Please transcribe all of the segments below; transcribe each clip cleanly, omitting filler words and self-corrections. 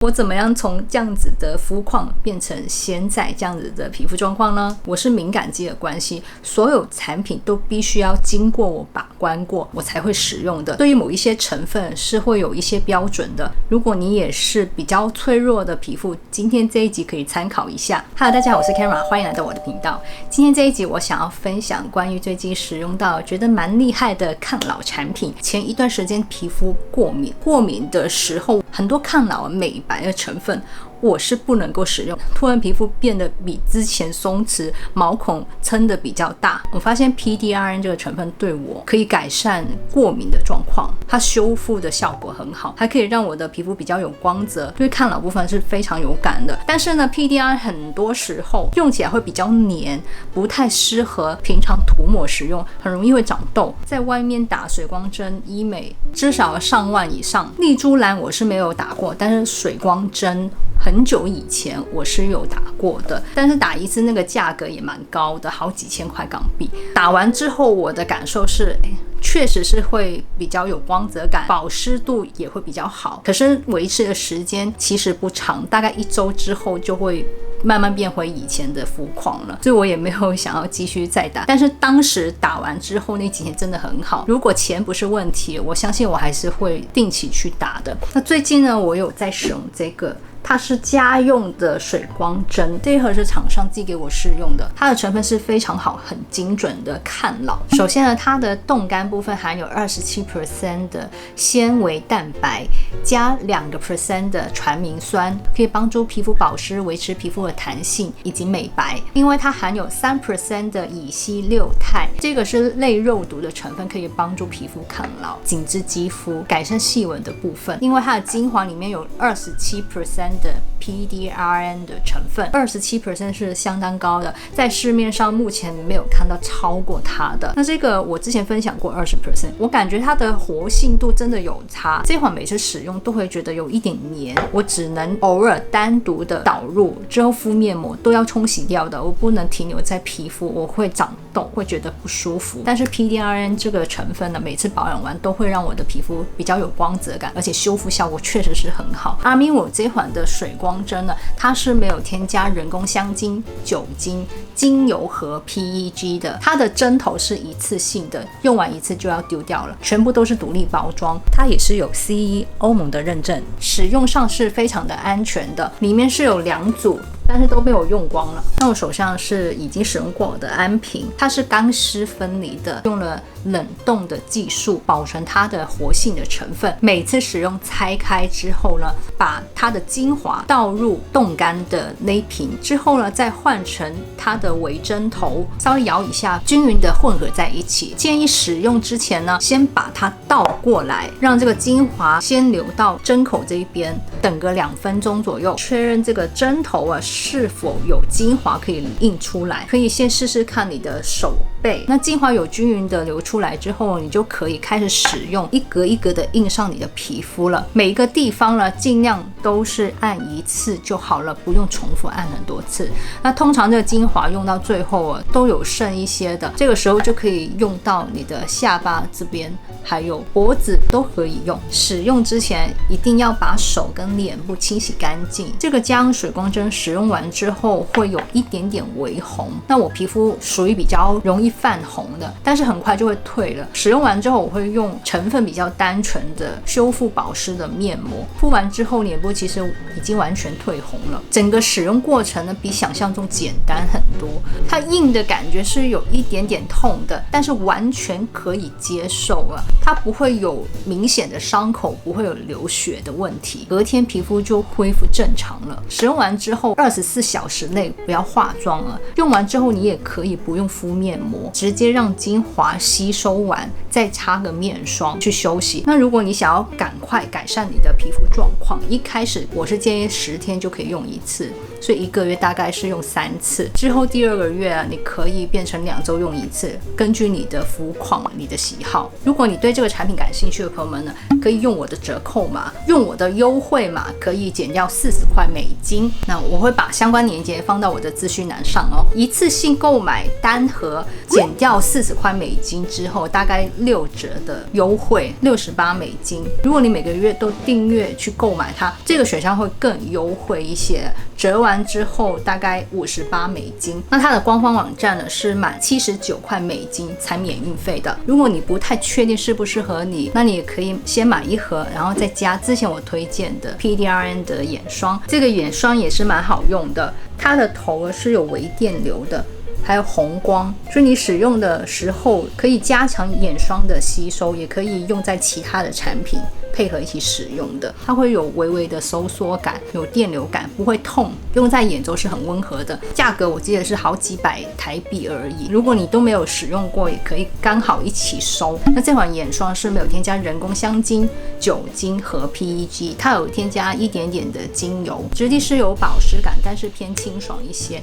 我怎麼樣從這樣子的膚況變成現在這樣子的皮膚狀況呢？我是敏感肌的關係，所有產品都必須要經過我把關過，我才會使用的。對於某一些成分是會有一些標準的。如果你也是比較脆弱的皮膚，今天這一集可以參考一下。Hello， 大家好，我是 Kara， 歡迎來到我的頻道。今天這一集我想要分享關於最近使用到覺得蠻厲害的抗老產品。前一段時間皮膚過敏的時候，很多抗老美白的成分我是不能夠使用，突然皮膚变得比之前鬆弛，毛孔撐得比較大。我發現 PDRN 這個成分對我可以改善過敏的狀況，它修復的效果很好，還可以讓我的皮膚比較有光澤，对抗老部分是非常有感的。但是呢 PDRN 很多时候用起來会比較黏，不太適合平常涂抹使用，很容易会長痘。在外面打水光針醫美至少上萬以上，麗珠蘭我是没有打過，但是水光針很久以前我是有打過的，但是打一次那個價格也蠻高的，好幾千塊港幣。打完之後我的感受是確實是會比較有光澤感，保濕度也會比較好，可是維持的時間其實不長，大概1周之後就會慢慢變回以前的膚況了，所以我也沒有想要繼續再打。但是當時打完之後那幾天真的很好，如果錢不是問題，我相信我還是會定期去打的。那最近呢，我有在使用這個，它是家用的水光針，這一盒是廠商寄給我試用的，它的成分是非常好，很精準的抗老。首先呢，它的冻干部分含有27% 的纖維蛋白，加2% 的传明酸，可以幫助皮膚保濕，維持皮膚的彈性以及美白。因為它含有3% 的乙烯六肽，這個是類肉毒的成分，可以幫助皮膚抗老、緊緻肌膚、改善細紋的部分。因為它的精華裡面有27%的 PDRN 的成分，27% 是相當高的，在市面上目前沒有看到超過它的。那这個我之前分享過20%，我感覺它的活性度真的有差，這款每次使用都會覺得有一點黏，我只能偶爾單獨的導入，之後敷面膜都要沖洗掉的，我不能停留在皮膚，我會長痘，會覺得不舒服。但是 PDRN 這個成分呢，每次保養完都會讓我的皮膚比較有光澤感，而且修復效果確實是很好。阿明我這款的水光針呢，它是沒有添加人工香精、酒精、精油和 PEG 的，它的針頭是一次性的，用完一次就要丟掉了，全部都是獨立包裝，它也是有 CE 歐盟的認證，使用上是非常的安全的。裡面是有2組，但是都被我用光了。那我手上是已經使用过的安瓶，它是干濕分離的，用了冷冻的技術保存它的活性的成分。每次使用拆開之後呢，把它的精華倒入凍乾的那瓶之後呢，再換成它的微針頭，稍微搖一下，均勻的混合在一起。建議使用之前呢，先把它倒過來，讓這個精華先流到針口這一邊，等個2分鐘左右，確認這個針頭啊是否有精華可以印出來。可以先試試看你的手背，那精華有均勻的流出來之後，你就可以開始使用，一格一格的印上你的皮膚了。每一個地方呢，盡量都是按一次就好了，不用重複按很多次。那通常這個精華用到最後啊，都有剩一些的，這個時候就可以用到你的下巴這邊，還有脖子都可以用。使用之前一定要把手跟臉部清洗乾淨。這個家用水光針使用完之後會有一點點微紅，那我皮膚屬於比較容易泛紅的，但是很快就會退了。使用完之後我會用成分比較單純的修復保濕的面膜，敷完之後臉部其實已經完全退紅了。整個使用過程呢，比想象中簡單很多。它印的感覺是有一點點痛的，但是完全可以接受啊。它不會有明顯的傷口，不會有流血的問題，隔天皮膚就恢復正常了。使用完之後24小時內不要化妝了，用完之後你也可以不用敷面膜，直接讓精華吸收完，再擦個面霜去休息。那如果你想要趕快改善你的皮膚狀況，一開始我是建議10天就可以用一次，所以1個月大概是用3次，之後第2個月啊，你可以變成2周用1次，根據你的膚況、你的喜好。如果你对这个產品感興趣的朋友們呢，可以用我的折扣碼，用我的優惠碼可以減掉40塊美金。那我會把相關鏈接放到我的資訊欄上哦。一次性購買單盒減掉40塊美金之後，大概6折的優惠，68美金。如果你每個月都訂閱去購買它，這個選項會更優惠一些，折完之後大概58美金。那它的官方網站呢是滿79塊美金才免運費的。如果你不太確定適不適合你，那你也可以先買一盒，然後再加之前我推薦的 PDRN 的眼霜。這個眼霜也是蠻好用的，它的頭是有微電流的，還有紅光，所以你使用的時候可以加強眼霜的吸收，也可以用在其他的產品配合一起使用的。它会有微微的收縮感，有電流感，不會痛，用在眼周是很溫和的。價格我記得是好幾百台幣而已，如果你都沒有使用過，也可以剛好一起收。那這款眼霜是沒有添加人工香精、酒精和 PEG， 它有添加一點點的精油，質地是有保濕感，但是偏清爽一些。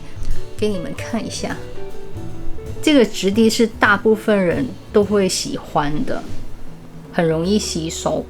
給你們看一下，這個質地是大部分人都會喜歡的，很容易吸收。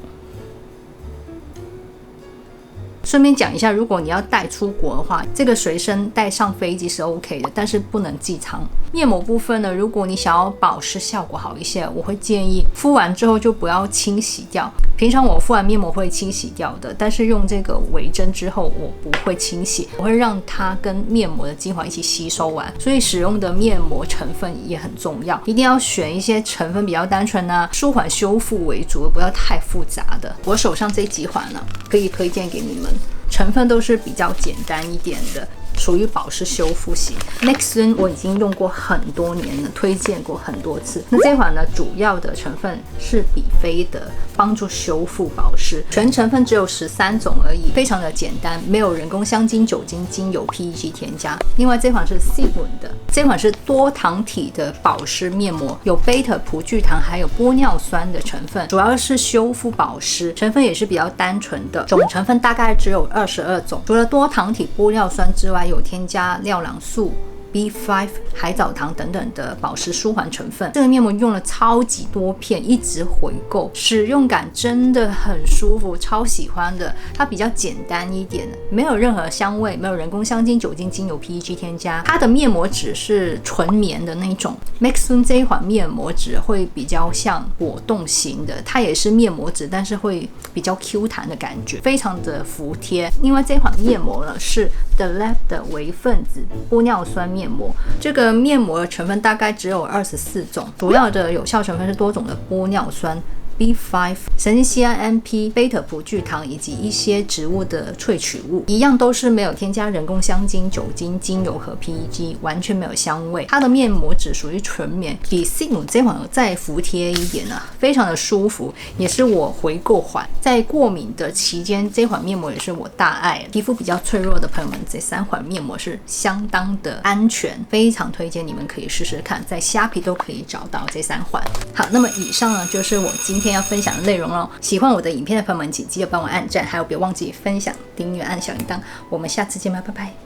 順便講一下，如果你要帶出國的話，這個隨身帶上飛機是 OK 的，但是不能寄艙。面膜部分呢，如果你想要保濕效果好一些，我會建議敷完之後就不要清洗掉。平常我敷完面膜会清洗掉的，但是用這個微針之後我不會清洗，我會讓它跟面膜的精華一起吸收完。所以使用的面膜成分也很重要，一定要選一些成分比較单純啊，舒緩修復為主，不要太複雜的。我手上這幾款呢，可以推薦給你们，成分都是比較簡單一點的，屬於保濕修復型。Nexxus 我已經用過很多年了，推薦過很多次。那這款呢，主要的成分是比菲的，幫助修復保濕，全成分只有13種而已，非常的簡單，沒有人工香精、酒精、精油、PEG 添加。另外這款是 Sigmund 的，這款是多糖体的保濕面膜，有貝塔葡聚糖還有玻尿酸的成分，主要是修復保濕，成分也是比較單純的，總成分大概只有22種，除了多糖体玻尿酸之外，有添加料囊素、B5、海藻糖等等的保濕舒緩成分。這個面膜用了超級多片，一直回購，使用感真的很舒服，超喜歡的。它比較簡單一點，沒有任何香味，沒有人工香精、酒精、精油、PEG 添加。它的面膜紙是純棉的那種。Nexxus 這一款面膜紙會比較像果凍型的，它也是面膜紙，但是會比較 Q 彈的感覺，非常的服帖。另外這款面膜呢是 The Lab 的微分子玻尿酸面膜，這個面膜的成分大概只有24種，主要的有效成分是多種的玻尿酸、B5、神经酰胺 MP、貝塔葡聚糖以及一些植物的萃取物，一樣都是沒有添加人工香精、酒精、精油和 PEG， 完全沒有香味。它的面膜紙屬於純棉，比 Sigmund 這款再服帖一點啊，非常的舒服，也是我回購款。在過敏的期間，這款面膜也是我大愛。皮膚比較脆弱的朋友們，這3款面膜是相當的安全，非常推薦你們可以試試看，在蝦皮都可以找到這3款。好，那麼以上呢就是我今天要分享的內容咯。喜歡我的影片的朋友們，請記得幫我按讚，還有別忘記分享、訂閱、按小鈴鐺。我們下次見吧，拜拜。